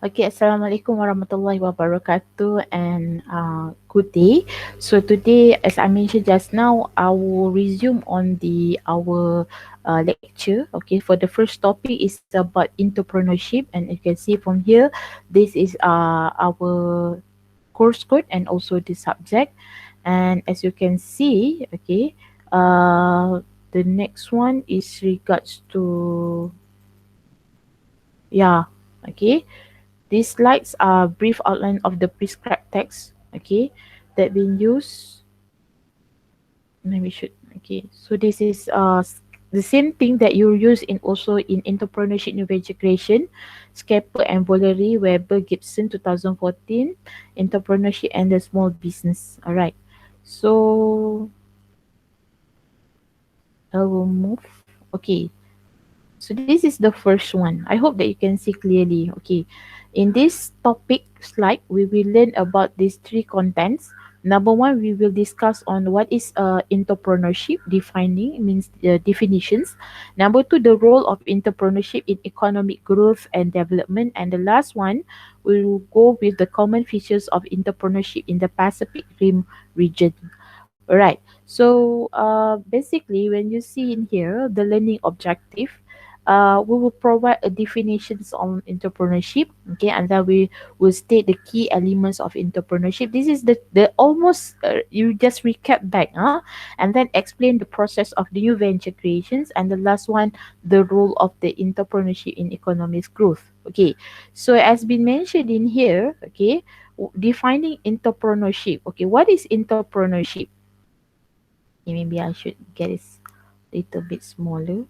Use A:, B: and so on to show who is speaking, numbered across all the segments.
A: Okay, Assalamualaikum warahmatullahi wabarakatuh and good day. So today, as I mentioned just now, I will resume on the our lecture. Okay, for the first topic is about entrepreneurship, and you can see from here, this is our course code and also the subject. And as you can see, okay, the next one is regards to yeah, okay. These slides are brief outline of the prescribed text, okay, that been used. Maybe should okay. So this is the same thing that you use in also in entrepreneurship new venture creation, Scaper and Valerie Weber Gibson 2014, entrepreneurship and the small business. All right. So I will move. Okay. So this is the first one. I hope that you can see clearly. Okay. In this topic slide, we will learn about these three contents. Number one, we will discuss on what is entrepreneurship, defining means definitions. Number two, the role of entrepreneurship in economic growth and development. And the last one, we will go with the common features of entrepreneurship in the Pacific Rim region. Right. So basically, when you see in here the learning objective, we will provide a definitions on entrepreneurship. Okay, and then we will state the key elements of entrepreneurship. This is the almost you just recap back, and then explain the process of the new venture creations, and the last one, the role of the entrepreneurship in economic growth. Okay, so as been mentioned in here, okay, defining entrepreneurship. Okay, what is entrepreneurship? Okay, maybe I should get it little bit smaller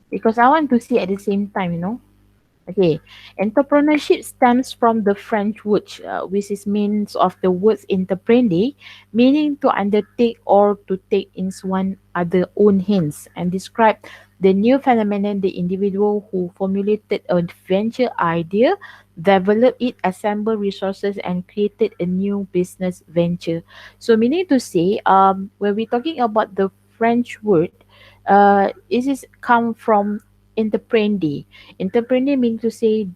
A: because I want to see at the same time, Okay, entrepreneurship stems from the French word, which is means of the words entreprendre, meaning to undertake or to take in one other own hands, and describe the new phenomenon, the individual who formulated a venture idea, developed it, assembled resources, and created a new business venture. So, meaning to say, when we're talking about the French word, it is come from entreprendre. Entrepreneur means to say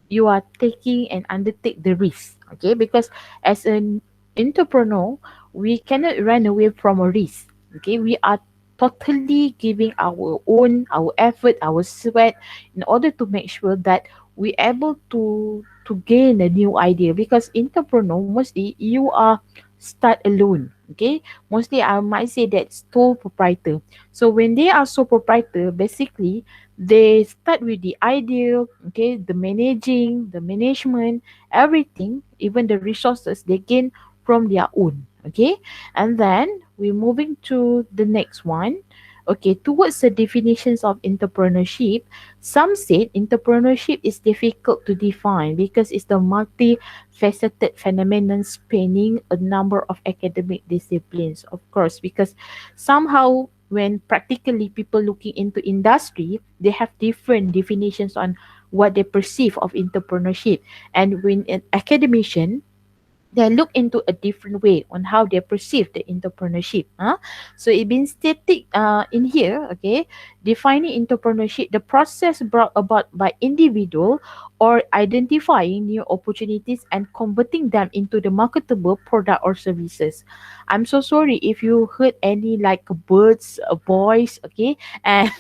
A: you are taking and undertake the risk. Okay, because as an entrepreneur, we cannot run away from a risk. Okay, we are totally giving our own, our effort, our sweat in order to make sure that we able to gain a new idea. Because entrepreneur mostly you are start alone. Okay, mostly I might say that sole proprietor. So when they are sole proprietor, basically they start with the idea, okay, the managing, the management, everything, even the resources they gain from their own. Okay, and then we're moving to the next one. Okay, towards the definitions of entrepreneurship, some said entrepreneurship is difficult to define because it's the multifaceted phenomenon spanning a number of academic disciplines. Of course, because somehow when practically people looking into industry, they have different definitions on what they perceive of entrepreneurship. And when an academician, they look into a different way on how they perceive the entrepreneurship. So it been stated in here, okay, defining entrepreneurship, the process brought about by individual or identifying new opportunities and converting them into the marketable product or services. I'm so sorry if you heard any like birds, voice, okay, and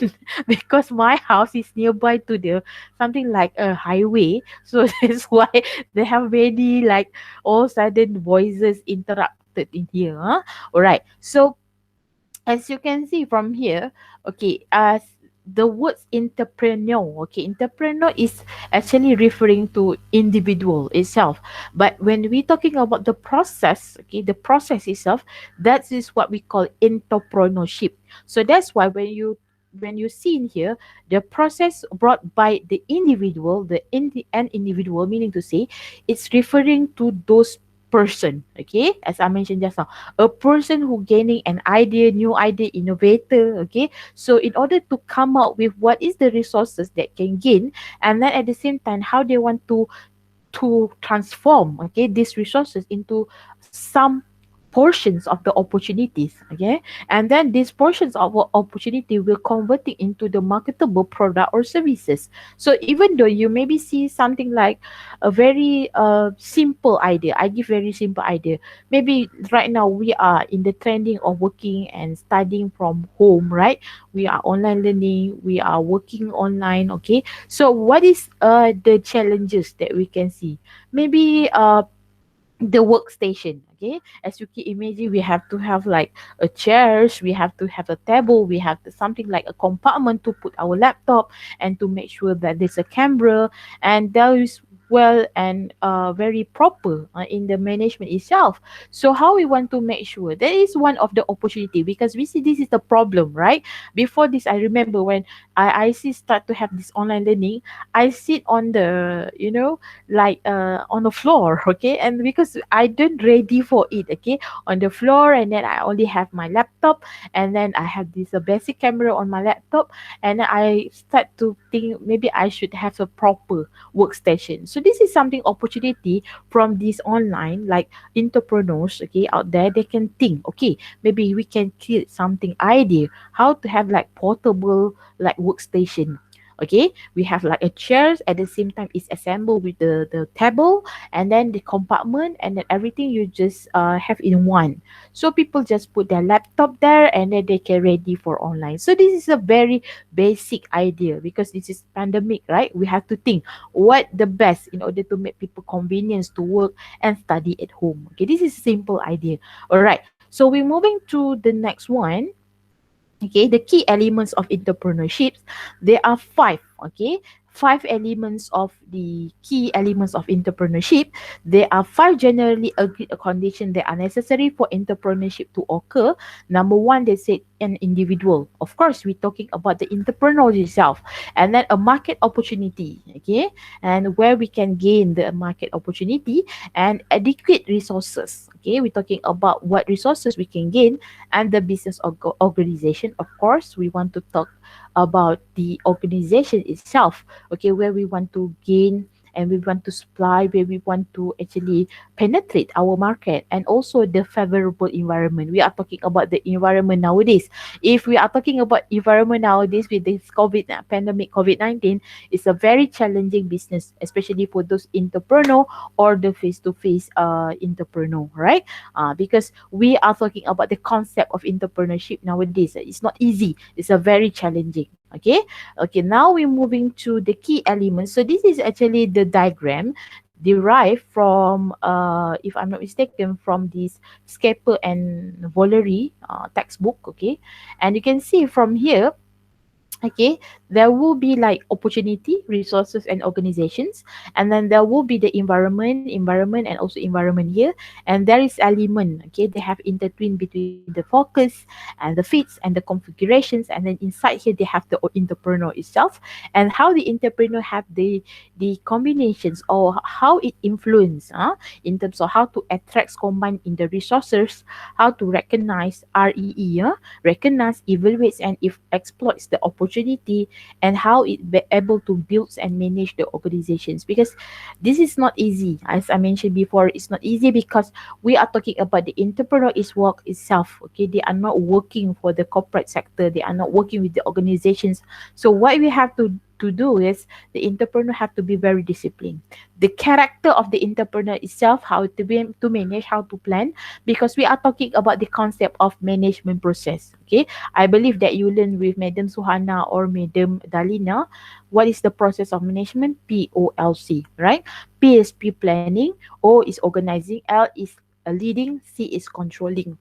A: because my house is nearby to the something like a highway, so that's why they have many like all sudden voices interrupted in here. All right. So as you can see from here, okay, as the words entrepreneur, okay, entrepreneur is actually referring to individual itself. But when we're talking about the process, okay, the process itself, that is what we call entrepreneurship. So that's why when you see in here the process brought by the individual, an individual, meaning to say it's referring to those person, okay, as I mentioned just now, a person who gaining an idea, new idea, innovator, okay. So in order to come up with what is the resources that can gain, and then at the same time how they want to transform, okay, these resources into some portions of the opportunities, okay, and then these portions of opportunity will convert it into the marketable product or services. So even though you maybe see something like a very simple idea, I give very simple idea, maybe right now we are in the trending of working and studying from home, right? We are online learning, we are working online, okay. So what is the challenges that we can see? Maybe the workstation, okay, as you can imagine, we have to have like a chairs, we have to have a table, we have to something like a compartment to put our laptop, and to make sure that there's a camera, and that is well and very proper in the management itself. So how we want to make sure that is one of the opportunity, because we see this is the problem, right? Before this, I remember when I see start to have this online learning, I sit on the, like on the floor, okay, and because I didn't ready for it, okay, on the floor, and then I only have my laptop, and then I have this basic camera on my laptop, and then I start to think maybe I should have a proper workstation. So this is something opportunity from these online like entrepreneurs, okay, out there. They can think, okay, maybe we can create something idea how to have like portable like workstation. Okay, we have like a chairs, at the same time it's assembled with the table, and then the compartment, and then everything you just have in one. So people just put their laptop there, and then they can ready for online. So this is a very basic idea, because this is pandemic, right? We have to think what the best in order to make people convenience to work and study at home. Okay, this is a simple idea. All right, so we're moving to the next one. Okay, the key elements of entrepreneurship, there are five. Okay, five elements of the key elements of entrepreneurship. There are five generally agreed conditions that are necessary for entrepreneurship to occur. Number one, they said an individual. Of course, we're talking about the entrepreneur itself, and then a market opportunity. Okay, and where we can gain the market opportunity, and adequate resources. Okay, we're talking about what resources we can gain, and the business organization. Of course, we want to talk about the organization itself, okay, where we want to gain, and we want to supply, where we want to actually penetrate our market, and also the favorable environment. We are talking about the environment nowadays. If we are talking about environment nowadays with this COVID pandemic, COVID-19, it's a very challenging business, especially for those entrepreneur or the face-to-face entrepreneur, right? Because we are talking about the concept of entrepreneurship nowadays. It's not easy. It's a very challenging. Okay. Okay. Now we're moving to the key elements. So this is actually the diagram derived from, if I'm not mistaken, from this Scaper and Valerie textbook. Okay. And you can see from here, okay, there will be like opportunity, resources, and organizations, and then there will be the environment, and also environment here, and there is element. Okay, they have intertwined between the focus and the fits and the configurations, and then inside here they have the entrepreneur itself, and how the entrepreneur have the combinations, or how it influence in terms of how to attract, combine in the resources, how to recognize REE, recognize, evaluates, and if exploits the opportunity, and how it be able to build and manage the organizations. Because this is not easy, as I mentioned before. It's not easy because we are talking about the entrepreneur is work itself. Okay, they are not working for the corporate sector, they are not working with the organizations. So what we have to do is the entrepreneur have to be very disciplined. The character of the entrepreneur itself, how to be to manage, how to plan, because we are talking about the concept of management process. Okay, I believe that you learn with Madam Suhana or Madam Dalina what is the process of management. POLC, right? P is planning, O is organizing, L is leading, C is controlling.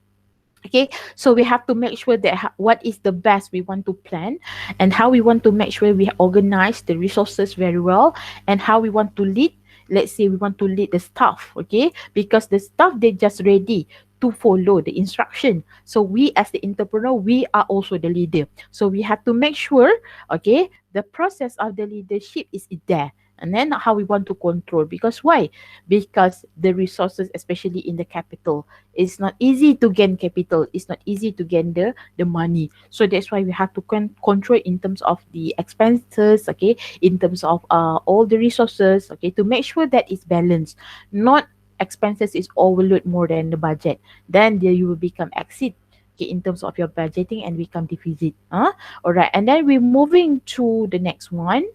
A: Okay, so we have to make sure that what is the best we want to plan, and how we want to make sure we organize the resources very well, and how we want to lead. Let's say we want to lead the staff, okay, because the staff, they just ready to follow the instruction. So we as the entrepreneur, we are also the leader. So we have to make sure, okay, the process of the leadership is there. And then how we want to control, because why? Because the resources, especially in the capital, it's not easy to gain capital, it's not easy to gain the money. So that's why we have to control in terms of the expenses, okay, in terms of all the resources, okay, to make sure that it's balanced. Not expenses is overload more than the budget, then there you will become exit, okay, in terms of your budgeting and become deficit. All right, and then we're moving to the next one.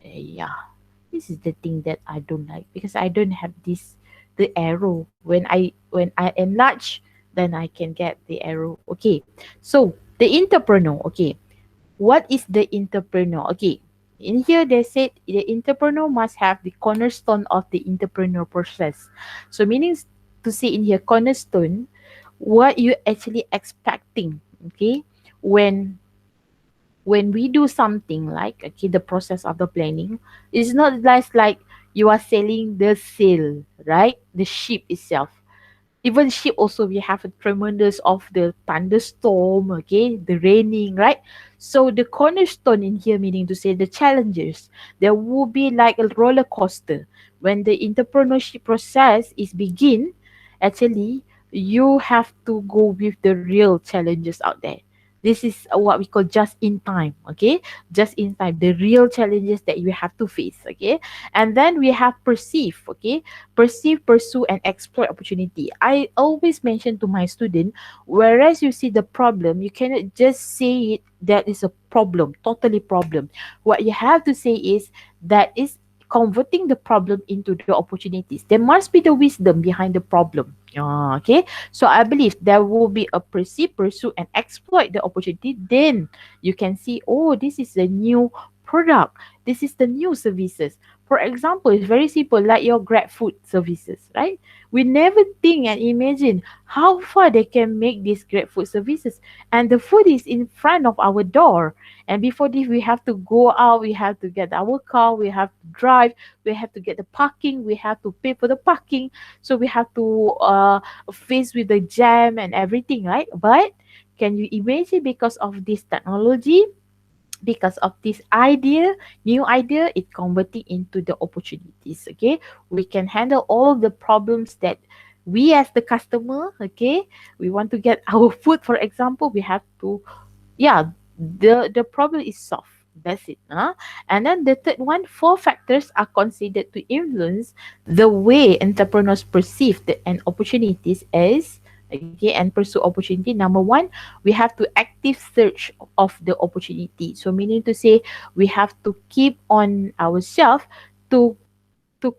A: Yeah, this is the thing that I don't like because I don't have this the arrow. When I enlarge, then I can get the arrow. Okay, so the entrepreneur. Okay, what is the entrepreneur? Okay, in here they said the entrepreneur must have the cornerstone of the entrepreneur process. So meaning to say in here cornerstone, what you actually expecting. Okay, when when we do something like, okay, the process of the planning is not just like you are selling the sail, right, the ship itself. Even ship also we have a tremendous of the thunderstorm, okay, the raining, right? So the cornerstone in here meaning to say the challenges, there will be like a roller coaster when the entrepreneurship process is begin. Actually, you have to go with the real challenges out there. This is what we call just in time, okay, just in time, the real challenges that you have to face, okay. And then we have perceive, okay, perceive, pursue, and exploit opportunity. I always mention to my student, whereas you see the problem, you cannot just say it that is a problem, totally problem. What you have to say is that is converting the problem into the opportunities. There must be the wisdom behind the problem. Okay, so I believe there will be a perceive, pursue, and exploit the opportunity. Then you can see, oh, this is a new product. This is the new services. For example, it's very simple, like your Grab food services, right? We never think and imagine how far they can make these Grab food services. And the food is in front of our door. And before this, we have to go out, we have to get our car, we have to drive, we have to get the parking, we have to pay for the parking. So we have to face with the jam and everything, right? But can you imagine because of this technology, because of this idea, new idea, it converting into the opportunities, okay. We can handle all of the problems that we as the customer, okay, we want to get our food, for example, we have to, yeah, the problem is solved. That's it. And then the third one, four factors are considered to influence the way entrepreneurs perceive the and opportunities as, okay, and pursue opportunity. Number one, we have to active search of the opportunity. So meaning to say we have to keep on ourselves to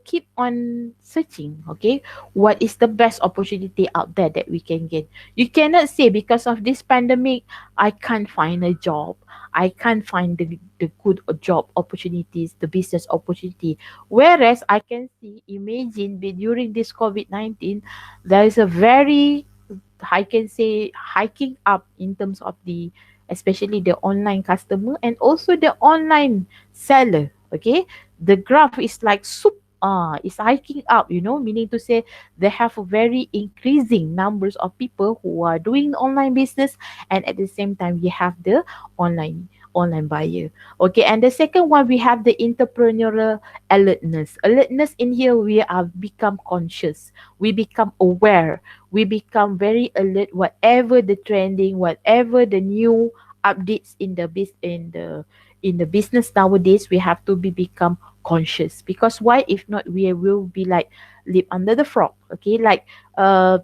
A: keep on searching, okay, what is the best opportunity out there that we can get. You cannot say because of this pandemic I can't find a job, I can't find the good job opportunities, the business opportunity. Whereas I can see, imagine during this COVID-19, there is a very, I can say, hiking up in terms of the, especially the online customer and also the online seller. Okay, the graph is like soup. It's hiking up. Meaning to say they have a very increasing numbers of people who are doing online business, and at the same time you have the online buyer. Okay, and the second one we have the entrepreneurial alertness. Alertness in here we are become conscious, we become aware, we become very alert whatever the trending, whatever the new updates in the business nowadays. We have to be become conscious, because why? If not, we will be like live under the frog, okay, like uh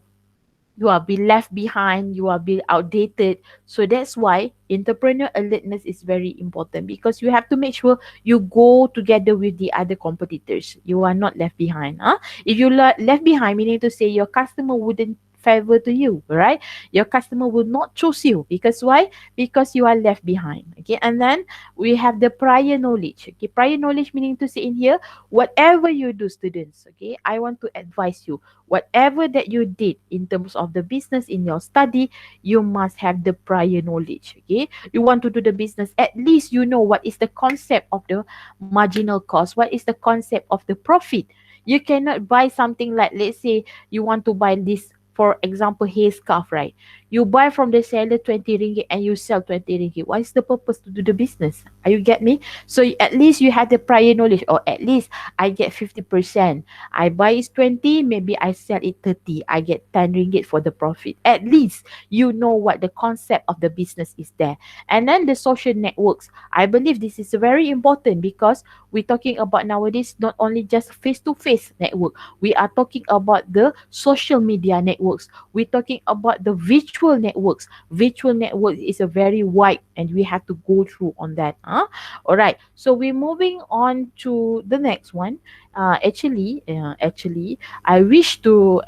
A: you are be left behind, you are be outdated. So that's why entrepreneur alertness is very important, because you have to make sure you go together with the other competitors, you are not left behind. If you left behind, meaning to say your customer wouldn't favor to you, right? Your customer will not choose you, because why? Because you are left behind. Okay, and then we have the prior knowledge. Okay, prior knowledge meaning to say in here, whatever you do, students, okay, I want to advise you, whatever that you did in terms of the business in your study, you must have the prior knowledge. Okay, you want to do the business, at least you know what is the concept of the marginal cost, what is the concept of the profit. You cannot buy something like, let's say you want to buy this, for example, hair scarf, right? You buy from the seller 20 ringgit and you sell 20 ringgit. What is the purpose to do the business? Are you get me? So at least you had the prior knowledge, or at least I get 50%. I buy is 20, maybe I sell it 30. I get 10 ringgit for the profit. At least you know what the concept of the business is there. And then the social networks. I believe this is very important because we're talking about nowadays not only just face-to-face network. We are talking about the social media networks. We're talking about the virtual networks. Virtual network is a very wide and we have to go through on that. All right. So we're moving on to the next one. Actually, I wish to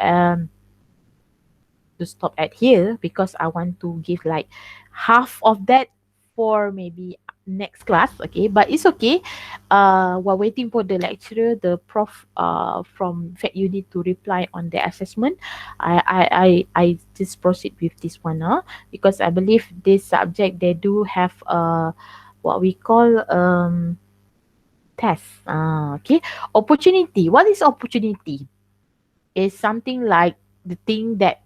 A: stop at here because I want to give like half of that for maybe next class. Okay, but it's okay. While waiting for the lecturer, the prof from fact you need to reply on the assessment. I just proceed with this one, because I believe this subject they do have what we call test. Okay, opportunity. What is opportunity? Is something like the thing that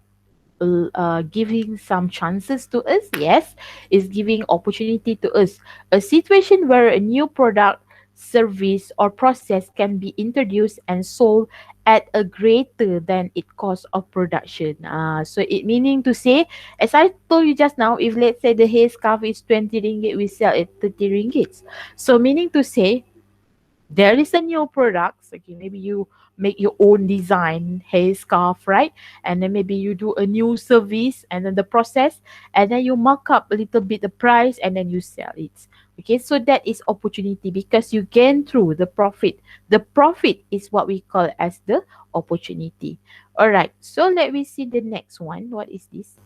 A: giving some chances to us. Yes, is giving opportunity to us. A situation where a new product, service, or process can be introduced and sold at a greater than its cost of production. So it meaning to say, as I told you just now, if let's say the hair scarf is 20 ringgit, we sell it 30 ringgit. So meaning to say, there is a new products. Okay, maybe you make your own design hair scarf, right? And then maybe you do a new service and then the process, and then you mark up a little bit the price and then you sell it. Okay, so that is opportunity because you gain through the profit. The profit is what we call as the opportunity. All right, so let me see the next one. What is this?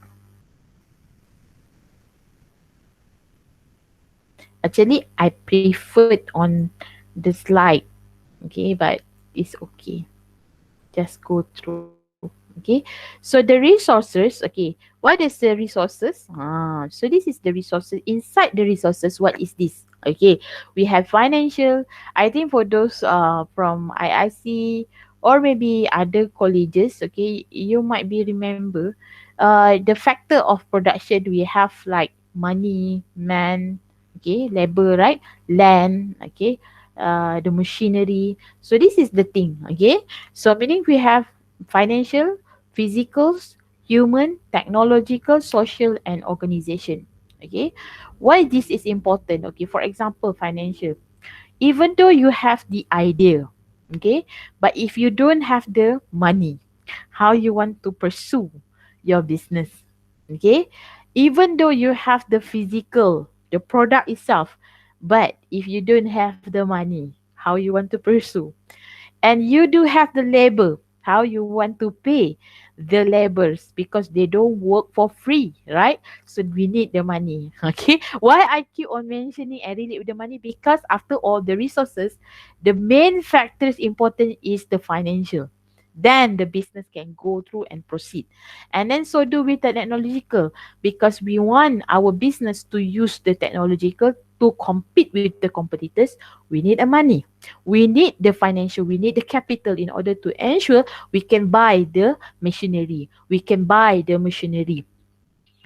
A: Actually, I preferred on the slide. Okay, but it's okay. Just go through. Okay, so the resources. Okay, what is the resources? So this is the resources. Inside the resources, what is this? Okay, we have financial. I think for those from IIC or maybe other colleges, okay, you might be remember the factor of production. We have like money, man, okay, labor, right, land, okay, the machinery. So this is the thing, okay. So meaning we have financial, physicals, human, technological, social, and organization. Okay, why this is important? Okay, for example, financial. Even though you have the idea, okay, but if you don't have the money, how you want to pursue your business? Okay, even though you have the physical, the product itself, but if you don't have the money, how you want to pursue? And you do have the labor, how you want to pay the laborers because they don't work for free, right? So we need the money. Okay, why I keep on mentioning and relate with the money? Because after all the resources, the main factors important is the financial, then the business can go through and proceed. And then so do with the technological, because we want our business to use the technological to compete with the competitors. We need the money, we need the financial, we need the capital in order to ensure we can buy the machinery, we can buy the machinery.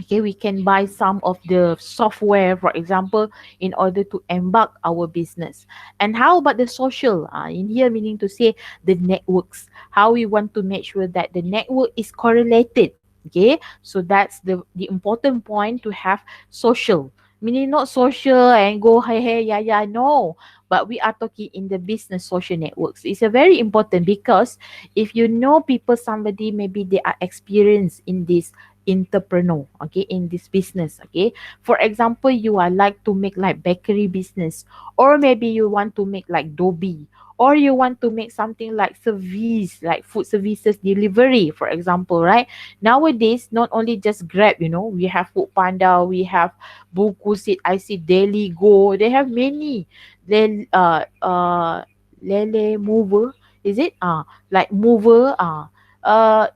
A: Okay, we can buy some of the software, for example, in order to embark our business. And how about the social? In here, meaning to say the networks. How we want to make sure that the network is correlated. Okay, so that's the important point to have social. Meaning not social and go hey hey yeah yeah, no. But we are talking in the business social networks. It's a very important because if you know people, somebody maybe they are experienced in this entrepreneur, okay, in this business. Okay, for example, you are like to make like bakery business, or maybe you want to make like dobi, or you want to make something like service, like food services delivery, for example, right? Nowadays not only just grab, we have food panda, we have buku sit, I see daily go, they have many. Then lele mover, is it like mover,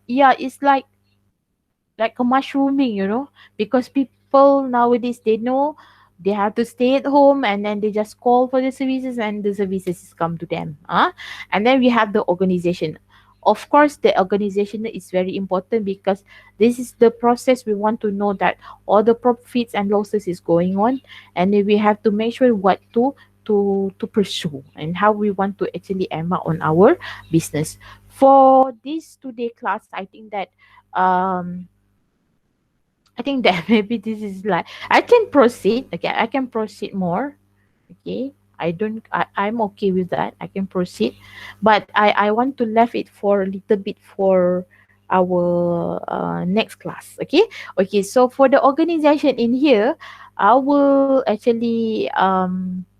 A: yeah, it's like a mushrooming, because people nowadays they know they have to stay at home and then they just call for the services and the services come to them. And then we have the organization. Of course, the organization is very important because this is the process. We want to know that all the profits and losses is going on, and then we have to make sure what to pursue and how we want to actually embark on our business. For this today class, I think that maybe this is like I can proceed. Okay, I can proceed more. Okay, I'm okay with that. I can proceed, but I want to leave it for a little bit for our next class. Okay, okay. So for the organization in here, I will actually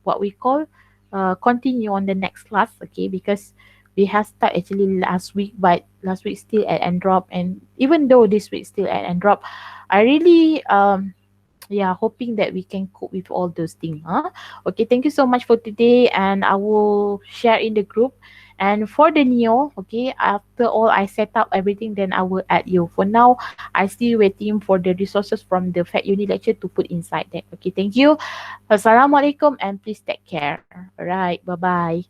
A: what we call continue on the next class. Okay, because we have start actually last week, but last week still at and drop, and even though this week still at and drop, I really yeah, hoping that we can cope with all those things. Huh? Okay, thank you so much for today, and I will share in the group. And for the Neo, okay, after all I set up everything, then I will add you. For now, I still waiting for the resources from the Fact Uni lecture to put inside there. Okay, thank you. Assalamualaikum and please take care. All right, bye bye.